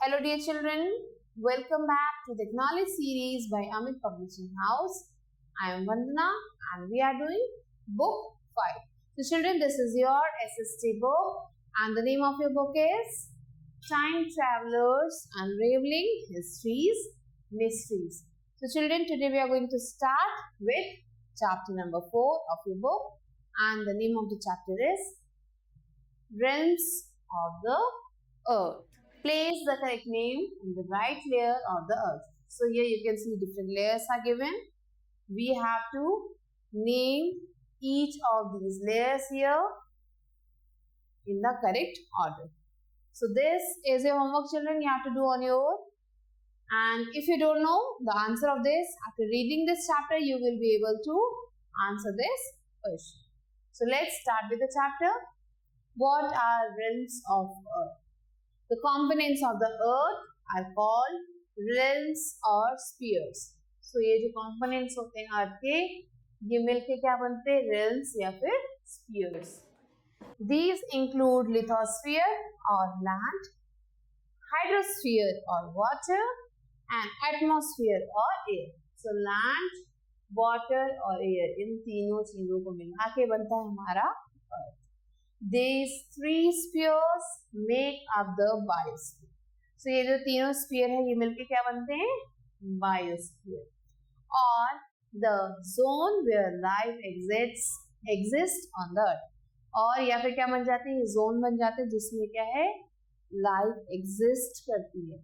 Hello dear children, welcome back to the Technology series by Amit Publishing House. I am Vandana and we are doing book 5. So children, this is your SST book and the name of your book is Time Travelers Unraveling Histories Mysteries. So children, today we are going to start with chapter number 4 of your book and the name of the chapter is Realms of the Earth. Place the correct name in the right layer of the earth. So here you can see different layers are given. We have to name each of these layers here in the correct order. So this is your homework, children, you have to do on your own. And if you don't know the answer of this, after reading this chapter, you will be able to answer this question. So let's start with the chapter. What are realms of earth? The components of the earth are called realms or spheres. So ये जो components होते हैं earth के, ये मिलके क्या बनते हैं? Realms या फिर spheres. These include lithosphere or land, hydrosphere or water, and atmosphere or air. So land, water और air इन तीनों चीजों को मिला के बनता है हमारा earth. These three spheres make up the biosphere. So ये जो तीनों sphere है ये मिलके क्या बनते हैं? Biosphere. और the zone where life exists on the earth. और या फिर क्या बन जाते हैं? ये zone बन जाते हैं जिसमें क्या है? Life exist करती है.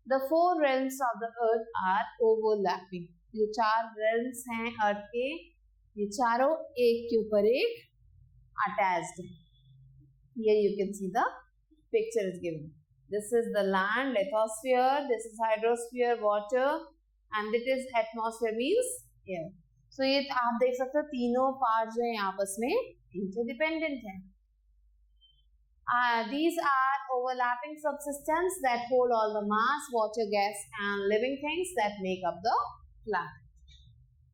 The four realms of the earth are overlapping. जो चार realms हैं earth के, ये चारों एक के ऊपर एक attached हैं. Here you can see the picture is given. This is the land, lithosphere, this is hydrosphere, water, and it is atmosphere means air. So ये आप देख सकते हो तीनों पार्ट जो है आपस में interdependent हैं. These are overlapping subsystems that hold all the mass, water, gas, and living things that make up the planet.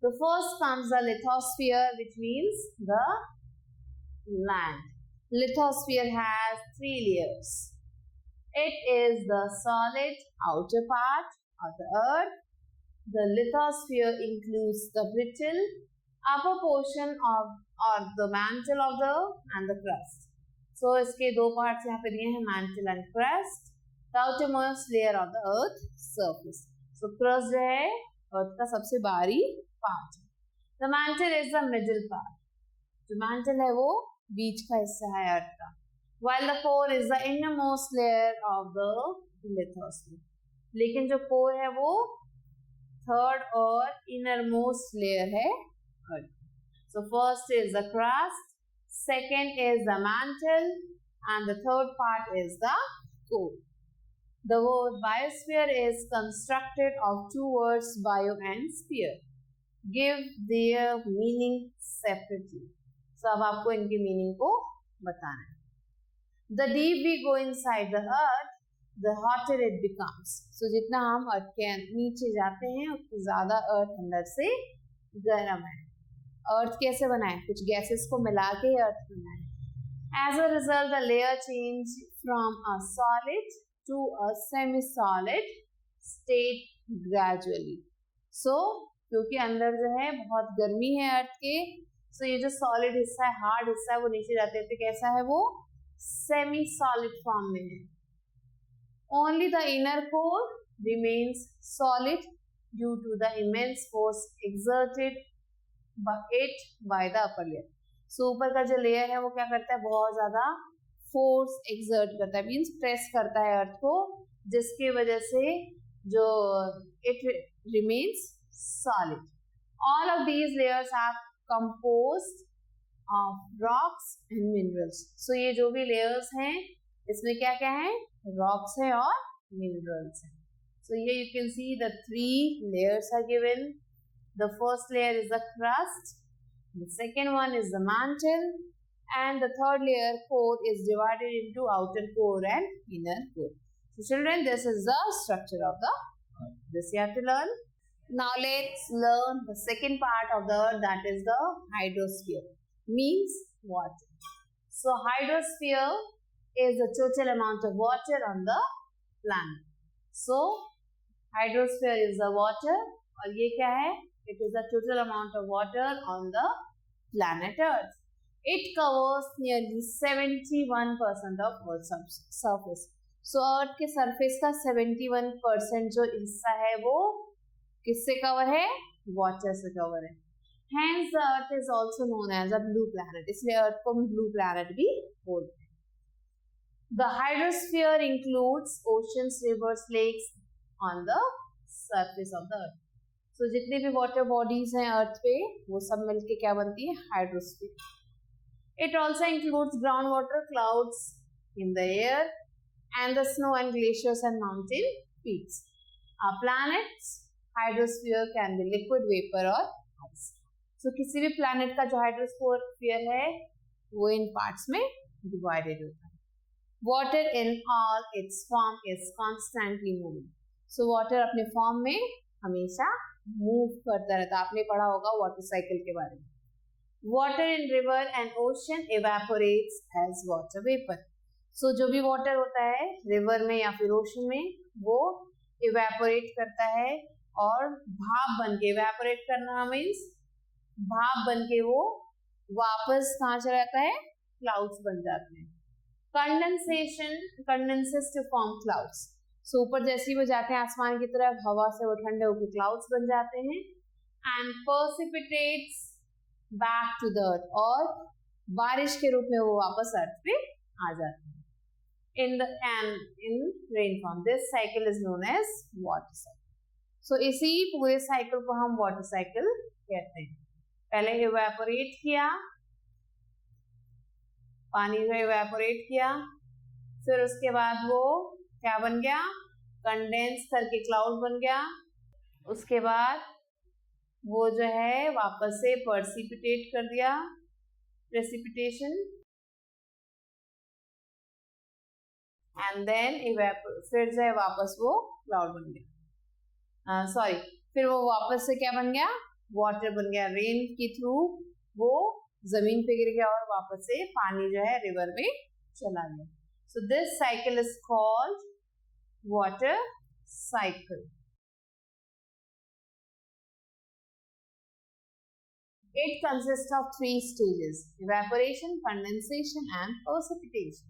The first comes the lithosphere, which means the land. Lithosphere has three layers. It is the solid outer part of the earth. The lithosphere includes the brittle upper portion of the mantle of the earth and the crust. So इसके दो parts यहाँ पे दिए हैं mantle and crust. The outermost layer of the earth surface. So crust जो है earth का सबसे बाहरी part. The mantle is the middle part. जो mantle है वो बीच का हिस्सा है अर्थ का. While the core is the innermost layer of the lithosphere. लेकिन जो core है वो third और innermost layer है अर्थ. So first is the crust, second is the mantle, and the third part is the core. The word biosphere is constructed of two words, bio and sphere. Give their meaning separately. So अब आपको इनके meaning को बताना है. The deep we go inside the earth, the hotter it becomes. So जितना हम अर्थ के नीचे जाते हैं उतना ज़्यादा अर्थ अंदर से गर्म है. अर्थ कैसे बना है? कुछ गैसेस को मिला के अर्थ बना है. As a result, the layer change from a solid to a semi-solid state gradually. So क्योंकि अंदर जो है बहुत गर्मी है अर्थ के, तो ये जो सॉलिड हिस्सा है, हार्ड हिस्सा है, वो नीचे जाते थे कैसा है? वो सेमी सॉलिड फॉर्म में है. Only the inner core remains solid due to the immense force exerted by the upper layer. So ऊपर का जो लेयर है वो क्या करता है? बहुत ज्यादा फोर्स एक्सर्ट करता है, मीन्स प्रेस करता है अर्थ को, जिसकी वजह से जो it remains solid. All of these layers are composed of rocks and minerals. So ये जो भी layers हैं इसमें क्या क्या है? Rocks है और minerals है. So here you can see the three layers are given. The first layer is the crust, the second one is the mantle, and the third layer core is divided into outer core and inner core. So children, this is the structure of the earth. This you have to learn. Now let's learn the second part of the earth, that is the hydrosphere, means water. So hydrosphere is the total amount of water on the planet. So hydrosphere is the water, और ये क्या है? It is the total amount of water on the planet Earth. It covers nearly 71% of Earth's surface. So Earth के surface का 71% जो हिस्सा है वो किससे कवर है? Water से कवर है. Hence the Earth is also known as a blue planet. इसलिए Earth को हम blue planet भी बोलते हैं. The hydrosphere includes oceans, rivers, lakes on the surface of the Earth. So जितने भी water bodies हैं Earth पे वो सब मिलके क्या बनती है? Hydrosphere. It also includes groundwater, clouds in the air, and the snow and glaciers and mountain peaks. Our planet's hydrosphere can be liquid, vapor or ice. So किसी भी planet का जो hydrosphere है वो इन parts में divided होता है. Water in all its form is constantly moving. So water अपने form में हमेशा move करता रहता है. आपने पढ़ा होगा water cycle के बारे में. Water in river and ocean evaporates as water vapor. So जो भी water होता है river में या फिर ocean में वो evaporate करता है और भाप बन के evaporate करना means भाप बन के वो वापस कहाँ चला जाता है? Clouds बन जाते हैं. Condensation condenses to form clouds. So ऊपर जैसे ही वो जाते हैं आसमान की तरफ हवा से वो ठंडे होकर clouds बन जाते हैं and precipitates back to the earth और बारिश के रूप में वो वापस अर्थ पे आ जाते हैं. In rain form. This cycle is known as water cycle. So इसी पूरे cycle को हम water cycle कहते हैं. पहले evaporate किया, पानी को evaporate किया, फिर उसके बाद वो क्या बन गया? कंडेंस करके क्लाउड बन गया. उसके बाद वो जो है वापस से precipitate कर दिया, precipitation, and then फिर जो है वापस वो क्लाउड बन गया. फिर वो वापस से क्या बन गया? वाटर बन गया. रेन के थ्रू वो जमीन पे गिर गया और वापस से पानी जो है रिवर में चला गया. So this cycle is called water cycle. It consists of 3 stages: evaporation, condensation and precipitation.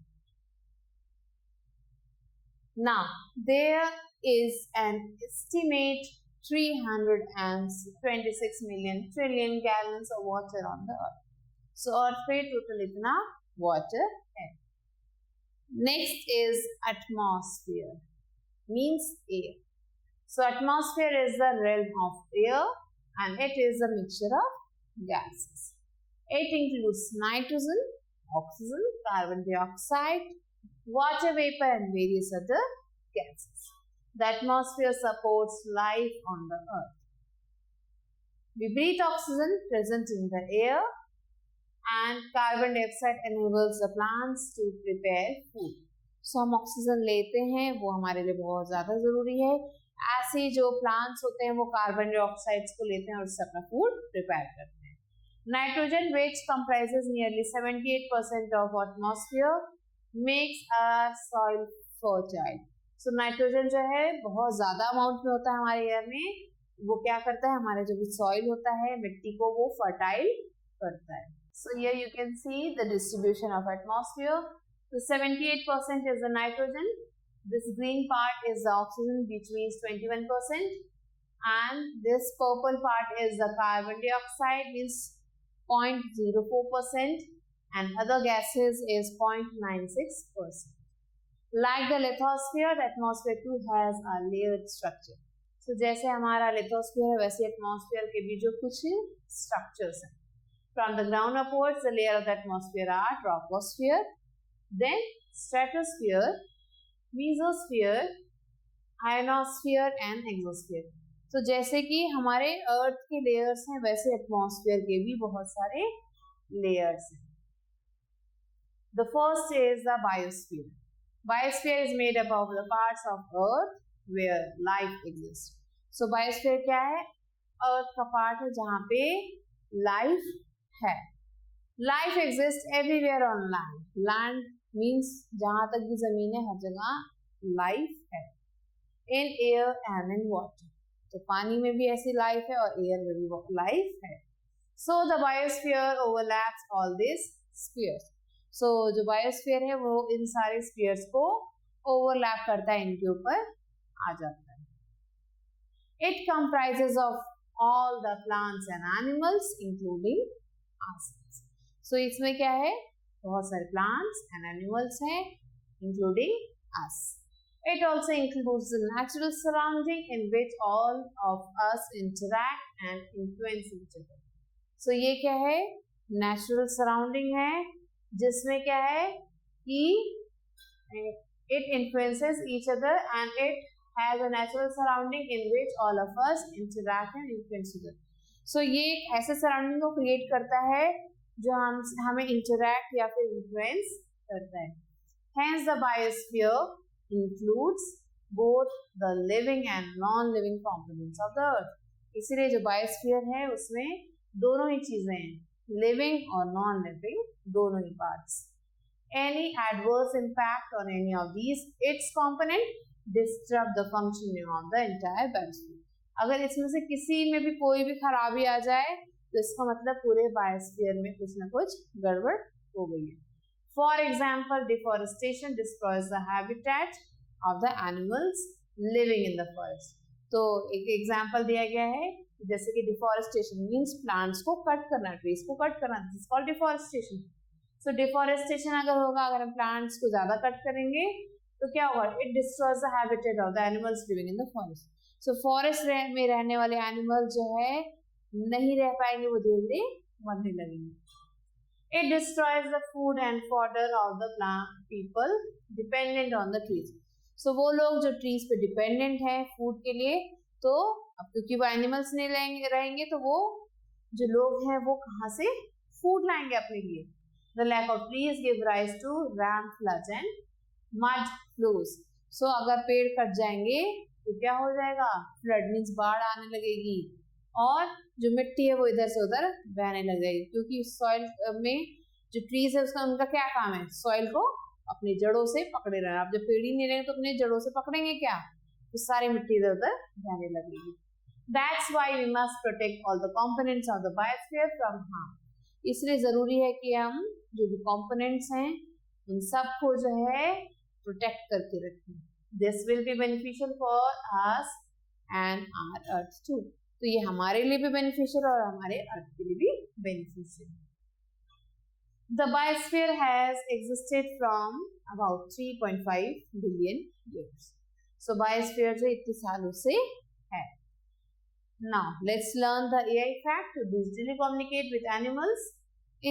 Now, there is an estimate 326 million trillion gallons of water on the earth. So, earth पे total इतना water है. Next is atmosphere, means air. So, atmosphere is the realm of air and it is a mixture of gases. It includes nitrogen, oxygen, carbon dioxide, water vapor and various other gases. The atmosphere supports life on the earth. We breathe oxygen present in the air and carbon dioxide enables the plants to prepare food. So हम oxygen लेते हैं वो हमारे लिए बहुत ज़्यादा ज़रूरी है. ऐसे जो प्लांट्स होते हैं वो कार्बन डाइऑक्साइड्स को लेते हैं और उससे अपना फूड प्रिपेयर करते हैं. Nitrogen which comprises nearly 78% of atmosphere makes our soil fertile. So nitrogen जो है बहुत ज़्यादा अमाउंट में होता है हमारे एयर में. वो क्या करता है? हमारे जो भी सॉइल होता है मिट्टी को वो फर्टाइल करता है. So here you can see the distribution of atmosphere. So 78% is the nitrogen. This green part is the oxygen, which means 21%, and this purple part is the carbon dioxide, means 0.04%, and other gases is 0.96%. Like the lithosphere, the atmosphere too has a layered structure. So जैसे हमारा lithosphere है वैसे atmosphere के भी जो कुछ structures हैं. From the ground upwards, the layer of the atmosphere are troposphere, then stratosphere, mesosphere, ionosphere and exosphere. So जैसे कि हमारे अर्थ के लेयर्स हैं वैसे एटमॉस्फेयर के भी बहुत सारे लेयर्स हैं. The first is the biosphere. Biosphere is made up of the parts of earth where life exists. So biosphere क्या है? अर्थ का पार्ट है जहाँ पे लाइफ है. Life exists everywhere on land. Land means जहाँ तक भी जमीन है हर जगह लाइफ है. in air and in water. तो पानी में भी ऐसी लाइफ है और एयर में भी लाइफ है. So the biosphere overlaps all these spheres. So जो biosphere है वो इन सारे spheres को overlap करता है, इनके ऊपर आ जाता है. It comprises of all the plants and animals including ourselves. So इसमें क्या है, बहुत सारे plants and animals हैं including us. It also includes the natural surrounding in which all of us interact and influence each other. So ये क्या है, natural surrounding है जिसमें क्या है कि it influences each other and it has a natural surrounding in which all of us interact and influence each other. So ये एक ऐसे surrounding को create करता है जो हमें interact या फिर influence करता है. Hence the biosphere includes both the living and non-living components of the earth. इसीलिए जो biosphere है उसमें दोनों ही चीजें हैं, living और non-living दोनों ही parts. Any adverse impact on any of these its component disrupt the functioning of the entire biosphere. अगर इसमें से किसी में भी कोई भी खराबी आ जाए तो इसका मतलब पूरे biosphere में कुछ ना कुछ गड़बड़ हो गई है. For example, deforestation destroys the habitat of the animals living in the forest. तो एक एग्जाम्पल दिया गया है जैसे कि डिफॉरेस्टेशन मीन्स प्लांट्स को कट करना, ट्रीज को कट करना, this is called deforestation. So deforestation अगर होगा, अगर हम प्लांट्स को ज्यादा कट करेंगे तो क्या होगा, it destroys the habitat of the animals living in the forest. So forest में रहने वाले एनिमल जो है नहीं रह पाएंगे, वो धीरे धीरे मरने लगेंगे. It destroys the food and fodder of the plant people dependent on the trees. So वो लोग जो trees पे dependent है food के लिए, तो अब क्योंकि वो animals नहीं रहेंगे तो वो जो लोग हैं वो कहाँ से food लाएंगे अपने लिए. The lack of trees give rise to ram floods and mud flows. So अगर पेड़ कट जाएंगे तो क्या हो जाएगा, flood means बाढ़ आने लगेगी और जो मिट्टी है वो इधर से उधर बहने लग जाएगी, क्योंकि सॉइल में जो ट्रीज है उसका उनका क्या काम है, सॉइल को अपनी जड़ों से पकड़े रहना. आप जब पेड़ ही नहीं रहेंगे तो अपनी जड़ों से पकड़ेंगे क्या, तो सारी मिट्टी इधर उधर बहने लगेगी. That's why we must protect all the components of the biosphere from harm. इसलिए जरूरी है कि हम जो भी components हैं उन सबको जो है प्रोटेक्ट करके रखें. This will be beneficial for us and our earth too. तो ये हमारे लिए भी बेनिफिशियल और हमारे अर्थ के लिए भी beneficial. The biosphere has existed from about 3.5 billion years. So biosphere जो इतने सालों से है. Now let's learn the AI fact to digitally communicate with animals.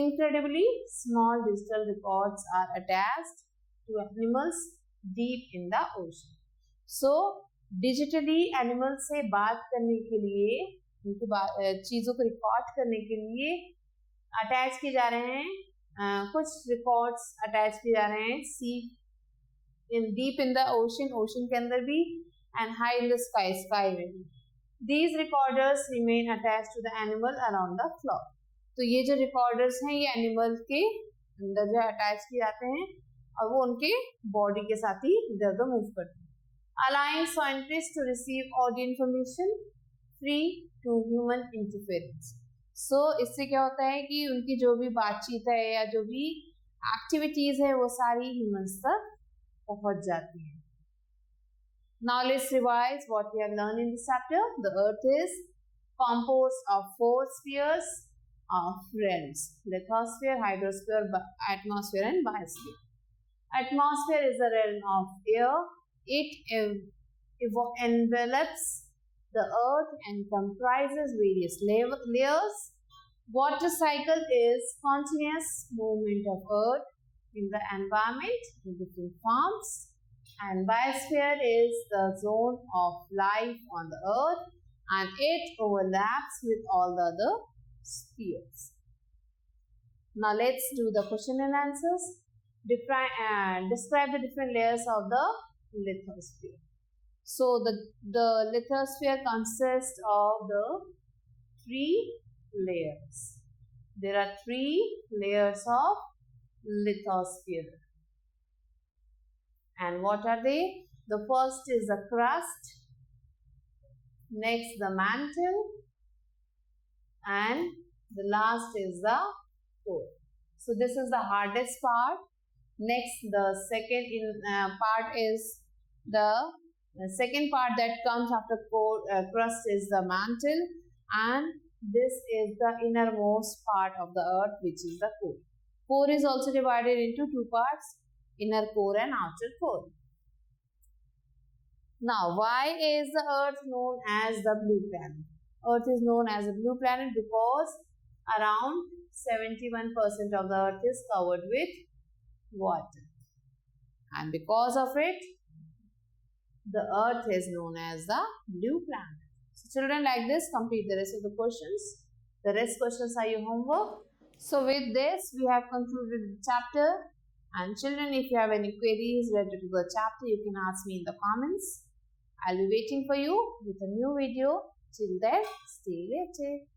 Incredibly small digital records are attached to animals deep in the ocean. So digitally animal से बात करने के लिए, उनकी चीज़ों को रिकॉर्ड करने के लिए अटैच किए जा रहे हैं, कुछ रिकॉर्ड्स अटैच किए जा रहे हैं sea in deep in the ocean, ocean के अंदर भी, and high in the sky, sky में भी. These recorders remain attach to the animal around the floor. तो ये जो रिकॉर्डर्स हैं ये एनिमल के अंदर जो अटैच किए जाते हैं और वो उनके बॉडी के साथ ही इधर उधर मूव करते हैं, allowing scientists to receive audio information free to human interference. So इससे क्या होता है कि उनकी जो भी बातचीत है या जो भी एक्टिविटीज है वो सारी ह्यूमंस तक पहुंच जाती है. Now let's revise what we have learned in this chapter. The earth is composed of 4 spheres of realms: lithosphere, hydrosphere, atmosphere and biosphere. Atmosphere is the realm of air. It envelops the earth and comprises various layers. Water cycle is continuous movement of earth in the environment in different forms. And biosphere is the zone of life on the earth and it overlaps with all the other spheres. Now let's do the question and answers. Describe the different layers of the lithosphere. So the lithosphere consists of the 3 layers. There are 3 layers of lithosphere. And what are they? The first is the crust, next the mantle, and the last is the core. So this is the hardest part. Next, the second part is the second part that comes after core, crust is the mantle, and this is the innermost part of the earth, which is the core. Core is also divided into two parts, inner core and outer core. Now, why is the earth known as the blue planet? Earth is known as a blue planet because around 71% of the earth is covered with water. And because of it, the earth is known as the blue planet. So children, like this, complete the rest of the questions. The rest questions are your homework. So with this, we have concluded the chapter. And children, if you have any queries related to the chapter, you can ask me in the comments. I'll be waiting for you with a new video. Till then, stay lifted.